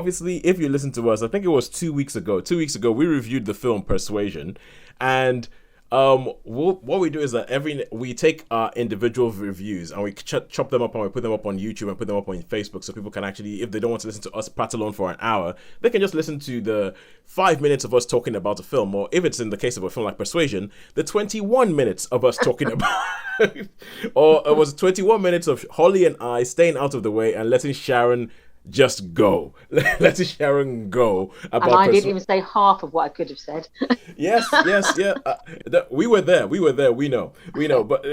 obviously, if you listen to us, I think it was 2 weeks ago. 2 weeks ago, we reviewed the film Persuasion, and what we do is that we take our individual reviews and we chop them up and we put them up on YouTube and put them up on Facebook, so people can actually, if they don't want to listen to us prattle on for an hour, they can just listen to the 5 minutes of us talking about a film, or if it's in the case of a film like Persuasion, the 21 minutes of us talking about, or it was 21 minutes of Holly and I staying out of the way and letting Sharon just go. Letting Sharon go. And I didn't even say half of what I could have said. Yes, yeah. We were there. We know. But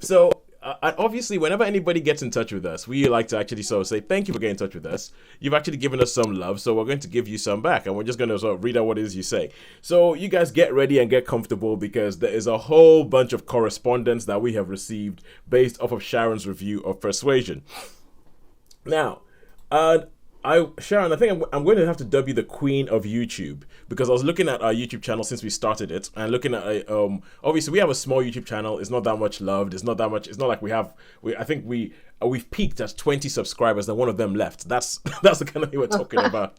so obviously, whenever anybody gets in touch with us, we like to actually sort of say thank you for getting in touch with us. You've actually given us some love, so we're going to give you some back, and we're just going to sort of read out what it is you say. So you guys get ready and get comfortable, because there is a whole bunch of correspondence that we have received based off of Sharon's review of Persuasion. Now, Sharon, I think I'm going to have to dub you the queen of YouTube, because I was looking at our YouTube channel since we started it, and looking at obviously we have a small YouTube channel. It's not that much loved. It's not that much. It's not like I think we've peaked at 20 subscribers, and one of them left. That's the kind of thing we're talking about.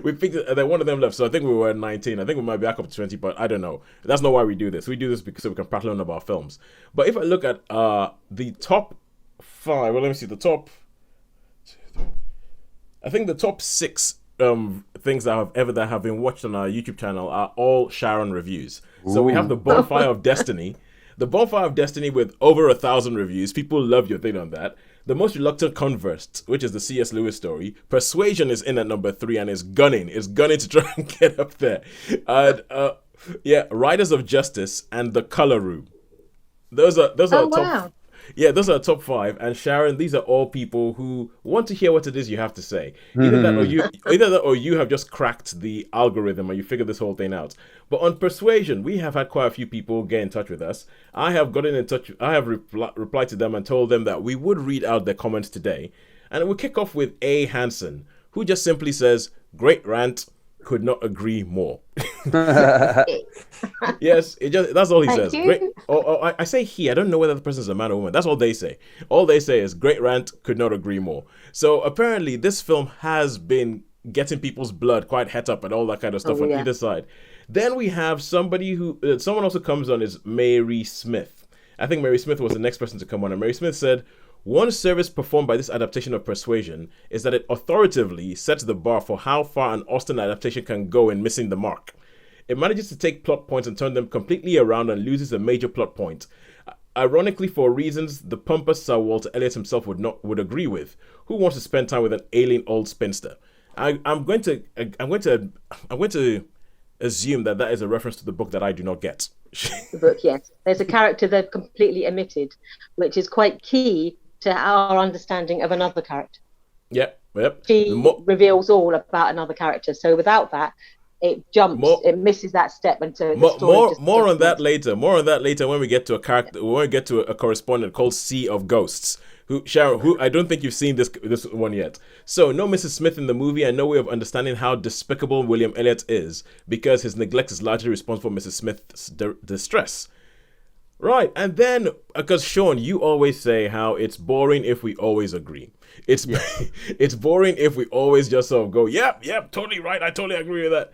We peaked, and then one of them left. So I think we were at 19. I think we might be back up to 20, but I don't know. That's not why we do this. We do this because we can prattle on about films. But if I look at the top 5, well, let me see the top. I think the top 6 things that have been watched on our YouTube channel are all Sharon reviews. Ooh. So we have the Bonfire of Destiny. The Bonfire of Destiny with over 1,000 reviews. People love your thing on that. The Most Reluctant Convert, which is the C.S. Lewis story. Persuasion is in at number 3 and is gunning to try and get up there. And Riders of Justice and The Color Room. Those are top. Wow. Yeah, those are top 5. And Sharon, these are all people who want to hear what it is you have to say. Either that or you have just cracked the algorithm and you figured this whole thing out. But on Persuasion, we have had quite a few people get in touch with us. I have gotten in touch. I have replied to them and told them that we would read out their comments today. And we'll kick off with A. Hansen, who just simply says, "Great rant. Could not agree more." Yes, that's all he says. Great. I say he. I don't know whether the person is a man or woman. That's all they say. All they say is "great rant, could not agree more." So apparently, this film has been getting people's blood quite het up and all that kind of stuff on either side. Then we have somebody who someone also comes on is Mary Smith. I think Mary Smith was the next person to come on, and Mary Smith said, "One service performed by this adaptation of Persuasion is that it authoritatively sets the bar for how far an Austen adaptation can go in missing the mark. It manages to take plot points and turn them completely around and loses a major plot point. Ironically, for reasons the pompous Sir Walter Elliot himself would agree with. Who wants to spend time with an ailing old spinster?" I'm going to assume that is a reference to the book that I do not get. The book, yes. There's a character they've completely omitted, which is quite key to our understanding of another character. Yep. She reveals all about another character. So without that, it jumps. It misses that step into the story. More on that later. More on that later when we get to a character. When we get to a correspondent called Sea of Ghosts. Sharon, who I don't think you've seen this one yet. So no Mrs. Smith in the movie, and no way of understanding how despicable William Elliot is, because his neglect is largely responsible for Mrs. Smith's distress. Right, and then, because Sean, you always say how it's boring if we always agree. It's boring if we always just sort of go, yep, totally right, I totally agree with that.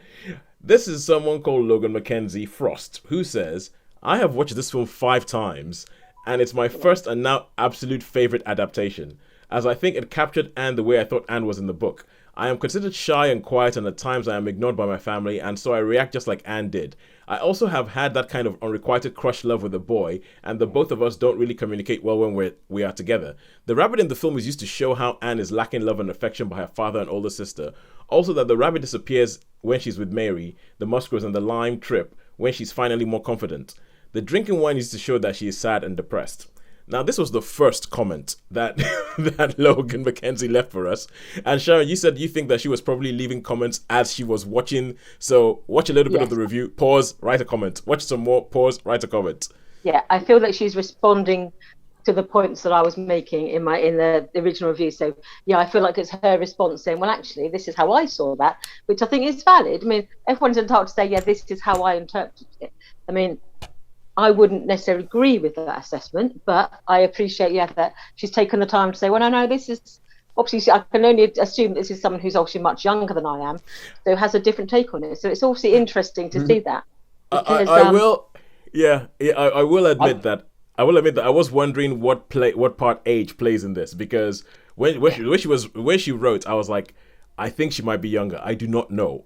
This is someone called Logan Mackenzie Frost, who says, "I have watched this film 5 times, and it's my first and now absolute favorite adaptation, as I think it captured Anne the way I thought Anne was in the book. I am considered shy and quiet, and at times I am ignored by my family, and so I react just like Anne did. I also have had that kind of unrequited crush love with a boy, and the both of us don't really communicate well when we are together. The rabbit in the film is used to show how Anne is lacking love and affection by her father and older sister. Also that the rabbit disappears when she's with Mary, the Musgroves, and the Lime trip when she's finally more confident. The drinking wine is to show that she is sad and depressed." Now, this was the first comment that that Logan Mackenzie left for us. And Sharon, you said you think that she was probably leaving comments as she was watching. So watch a little bit of the review, pause, write a comment. Watch some more, pause, write a comment. Yeah, I feel that she's responding to the points that I was making in the original review. So yeah, I feel like it's her response saying, well, actually, this is how I saw that, which I think is valid. I mean, everyone's entitled to say, yeah, this is how I interpreted it. I mean, I wouldn't necessarily agree with that assessment, but I appreciate, that she's taken the time to say, well, no, this is obviously I can only assume this is someone who's obviously much younger than I am, so has a different take on it. So it's obviously interesting to see that. Because, I will, I will admit that. I will admit that I was wondering what part age plays in this, because when she wrote, I was like, I think she might be younger. I do not know,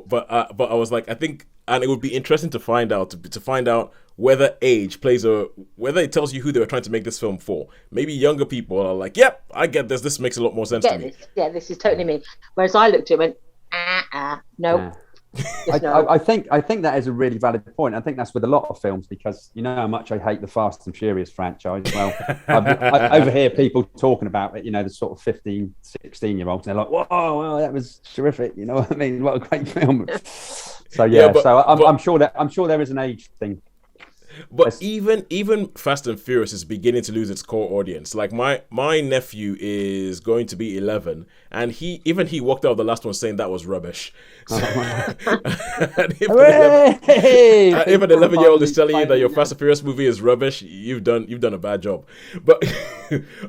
but I was like, I think, and it would be interesting to find out whether age plays whether it tells you who they were trying to make this film for. Maybe younger people are like, yep, I get this. This makes a lot more sense to me. This is totally me. Whereas I looked at it and went, no. Yeah. I think that is a really valid point. I think that's with a lot of films, because you know how much I hate the Fast and Furious franchise. Well, I overhear people talking about it, the sort of 15, 16-year-olds. They're like, whoa, well, that was terrific. You know what I mean? What a great film. So I'm sure there is an age thing. But even Fast and Furious is beginning to lose its core audience. Like my nephew is going to be 11, and he walked out of the last one saying that was rubbish. So, if an 11-year-old is telling you that your Fast and Furious movie is rubbish, you've done a bad job. But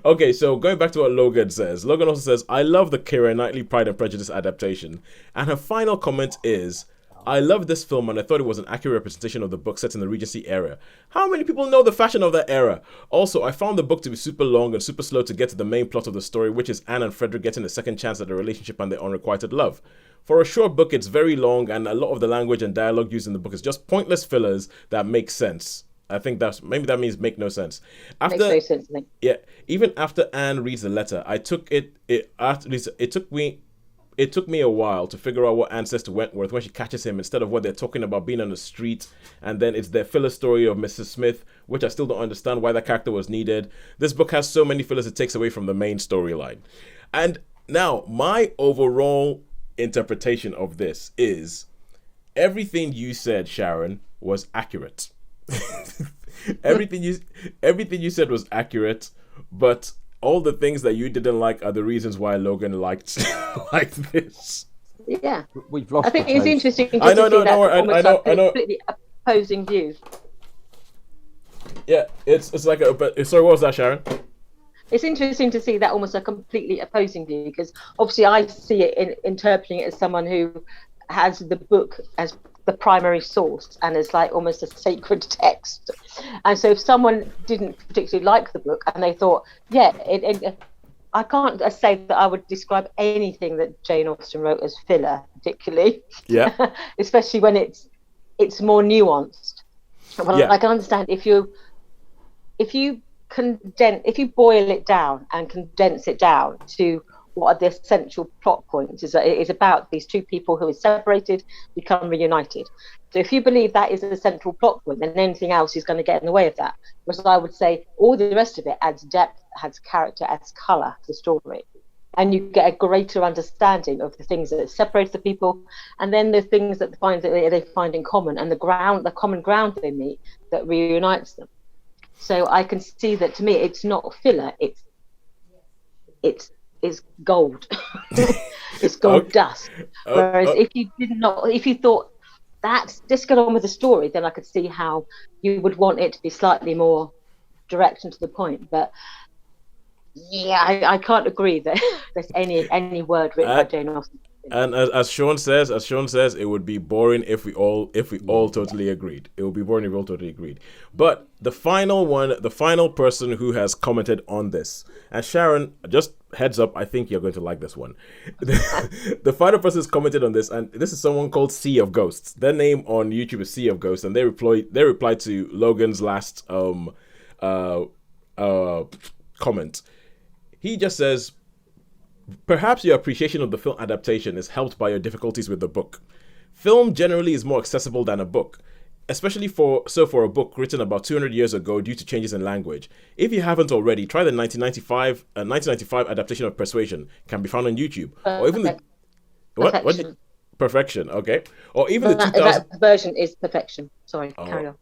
okay, so going back to what Logan says, Logan also says, I love the Keira Knightley Pride and Prejudice adaptation, and her final comment is, I love this film and I thought it was an accurate representation of the book set in the Regency era. How many people know the fashion of that era? Also, I found the book to be super long and super slow to get to the main plot of the story, which is Anne and Frederick getting a second chance at a relationship and their unrequited love. For a short book, it's very long, and a lot of the language and dialogue used in the book is just pointless fillers that make sense. I think that means make no sense. Makes no sense to me. Yeah, even after Anne reads the letter, it took me a while to figure out what Anne says to Wentworth when she catches him, instead of what they're talking about being on the street. And then it's their filler story of Mrs. Smith, which I still don't understand why that character was needed. This book has so many fillers it takes away from the main storyline. And now, my overall interpretation of this is everything you said, Sharon, was accurate. everything you said was accurate, but all the things that you didn't like are the reasons why Logan liked this. Yeah, we've lost. I think it's interesting. I know. Completely opposing views. Yeah, it's like sorry, what was that, Sharon? It's interesting to see that almost a completely opposing view, because obviously I see it interpreting it as someone who has the book as the primary source and it's like almost a sacred text. And so if someone didn't particularly like the book and they thought, I can't say that I would describe anything that Jane Austen wrote as filler particularly. Yeah. Especially when it's more nuanced. But I can understand if you boil it down and condense it down to what are the essential plot points, is that it is about these two people who are separated become reunited. So if you believe that is a central plot point, then anything else is going to get in the way of that. Whereas I would say all the rest of it adds depth, adds character, adds colour to the story. And you get a greater understanding of the things that separate the people, and then the things that they find in common, and the common ground they meet that reunites them. So I can see that, to me, it's not filler, it's gold. It's gold dust. Whereas if you thought that's just get on with the story, then I could see how you would want it to be slightly more direct and to the point. But I can't agree that there's any word written by Jane Austen. And as Sean says, it would be boring if we all totally agreed. It would be boring if we all totally agreed. But the final person who has commented on this, and Sharon, just heads up, I think you're going to like this one. The final person has commented on this, and this is someone called Sea of Ghosts. Their name on YouTube is Sea of Ghosts, and they replied to Logan's last comment. He just says, perhaps your appreciation of the film adaptation is helped by your difficulties with the book. Film generally is more accessible than a book, especially for a book written about 200 years ago due to changes in language. If you haven't already, try the 1995 adaptation of Persuasion. Can be found on YouTube. Or even the Perfection. Perfection, okay. Or even the 2000 that version is Perfection. Sorry, carry on.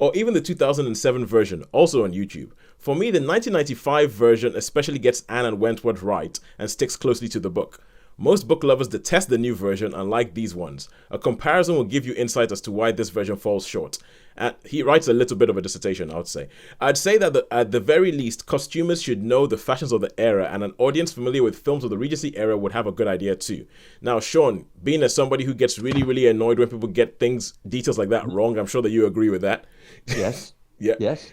Or even the 2007 version, also on YouTube. For me, the 1995 version especially gets Anne and Wentworth right and sticks closely to the book. Most book lovers detest the new version, unlike these ones. A comparison will give you insight as to why this version falls short. And he writes a little bit of a dissertation, I would say. I'd say that at the very least, costumers should know the fashions of the era, and an audience familiar with films of the Regency era would have a good idea too. Now, Sean, being as somebody who gets really, really annoyed when people get details like that wrong, I'm sure that you agree with that. Yes. Yeah. Yes.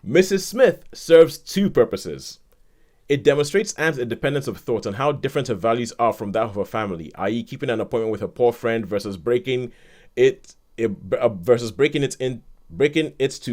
Mrs. Smith serves two purposes. It demonstrates Anne's independence of thought and how different her values are from that of her family, i.e. keeping an appointment with her poor friend versus breaking it to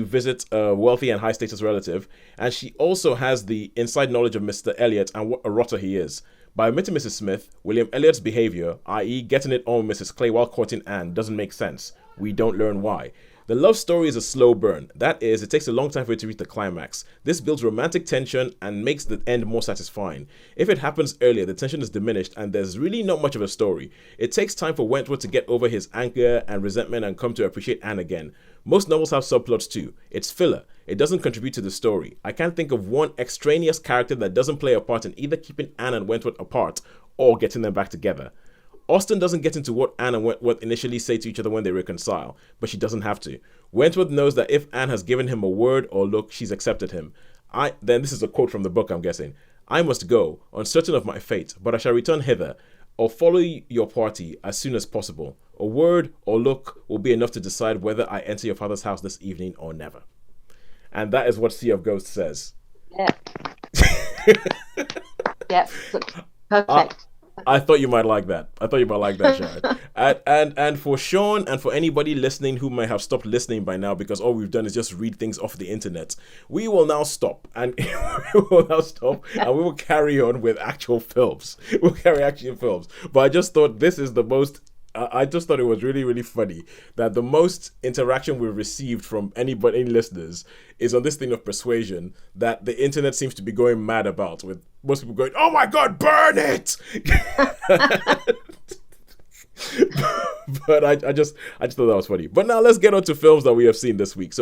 visit a wealthy and high-status relative. And she also has the inside knowledge of Mr. Elliot and what a rotter he is. By omitting Mrs. Smith, William Elliot's behavior, i.e. getting it on with Mrs. Clay while courting Anne, doesn't make sense. We don't learn why. The love story is a slow burn. That is, it takes a long time for it to reach the climax. This builds romantic tension and makes the end more satisfying. If it happens earlier, the tension is diminished and there's really not much of a story. It takes time for Wentworth to get over his anger and resentment and come to appreciate Anne again. Most novels have subplots too. It's filler. It doesn't contribute to the story. I can't think of one extraneous character that doesn't play a part in either keeping Anne and Wentworth apart or getting them back together. Austen doesn't get into what Anne and Wentworth initially say to each other when they reconcile, but she doesn't have to. Wentworth knows that if Anne has given him a word or look, she's accepted him. Then this is a quote from the book, I'm guessing. I must go, uncertain of my fate, but I shall return hither, or follow your party as soon as possible. A word or look will be enough to decide whether I enter your father's house this evening or never. And that is what Sea of Ghosts says. Yeah. Yeah. Perfect. I thought you might like that. Sharon. and for Sean and for anybody listening who might have stopped listening by now because all we've done is just read things off the internet, we will now stop and we will carry on with actual films. But I just thought this is the most. I just thought it was really, really funny that the most interaction we've received from any listeners is on this thing of Persuasion that the internet seems to be going mad about, with most people going, "Oh my God, burn it!" But I just thought that was funny. But now let's get on to films that we have seen this week. So